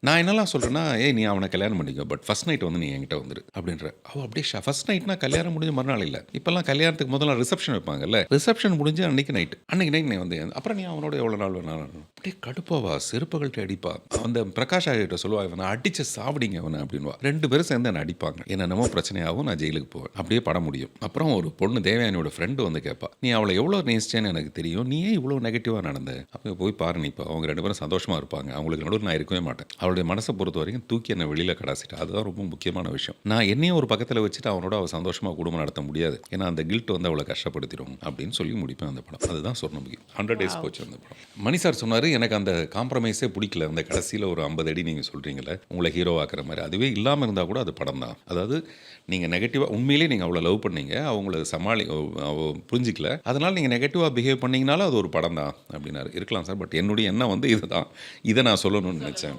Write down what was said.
நான் என்னலாம் சொல்கிறேன்னா, "ஏய் நீ அவனை கல்யாணம் பண்ணிக்கோ. பட் ஃபர்ஸ்ட் நைட் வந்து நீ என்கிட்ட வந்துரு." அப்படின்ற. அவ அப்படியே ஃபர்ஸ்ட் நைட்னா கல்யாணம் முடிஞ்ச மறுநாள் இல்ல. இப்பலாம் கல்யாணத்துக்கு முதல்ல ரிசப்ஷன் வைப்பாங்கல்ல. ரிசப்ஷன் முடிஞ்சு அன்னைக்கு நைட். அன்னைக்கு நைட் நீ வந்து அப்புறம் நீ அவனோட எவ்வளோ நாள் வேணாலும் அப்படியே கடுப்பாவா, செருப்ப கழட்டி அடிப்பா. அந்த பிரகாஷ் ராஜ்கிட்ட சொல்லுவா, "இவனை அடிச்சு சாவடிங்க இவனை" அப்படின்னுவா. 2 பேரும் சேர்ந்து என்ன அடிப்பாங்க. என்னென்னமோ பிரச்சனையாகும். நான் ஜெயிலுக்கு போவேன். அப்படியே படம் முடியும். அப்புறம் ஒரு பொண்ணு தேவயானியோட ஃப்ரெண்டு வந்து கேட்பா, "நீ அவளை எவ்வளோ நேசிச்சேன்னு எனக்கு தெரியும். நீ ஏன் இவ்வளோ நெகட்டிவா நடந்த?" அப்போ போய் பாரு நீ இப்போ. அவங்க 2 பேரும் சந்தோஷமா இருப்பாங்க. அவங்களுக்கு நடுவுல நான் இருக்கவே மாட்டேன். அவளுடைய மனசை பொறுத்த வரைக்கும் தூக்கி என்னை வெளியில கடாசிட்டா. அதுதான் ரொம்ப முக்கியமான விஷயம். நான் என்னையும் ஒரு பக்கத்தில் வச்சுட்டு அவனோட அவள் சந்தோஷமா குடும்பம் நடத்த முடியாது. ஏன்னா அந்த கில்ட் வந்து அவளை கஷ்டப்படுத்திடும் அப்படின்னு சொல்லி முடிப்பேன் அந்த படம். அதுதான் சொர்ணமுகி. 100 டேஸ் போச்சு அந்த படம். மணி சார் சொன்னார், எனக்கு அந்த காம்ப்ரமைஸே பிடிக்கல. அந்த கடைசியில் ஒரு 50 அடி நீங்கள் சொல்கிறீங்களே உங்களை ஹீரோ ஆக்குற மாதிரி, அதுவே இல்லாமல் இருந்தால் கூட அது படம் தான். அதாவது நீங்கள் நெகட்டிவாக உண்மையிலேயே நீங்கள் அவ்வளோ லவ் பண்ணீங்க, அவங்கள புரிஞ்சிக்கல, அதனால் நீங்கள் நெகட்டிவாக பிஹேவ் பண்ணீங்கனாலும் அது ஒரு படம் தான் அப்படின்னாரு. இருக்கலாம் சார், பட் என்னுடைய எண்ணம் வந்து இதுதான். இதை நான் சொல்லணும்னு நினச்சேன்.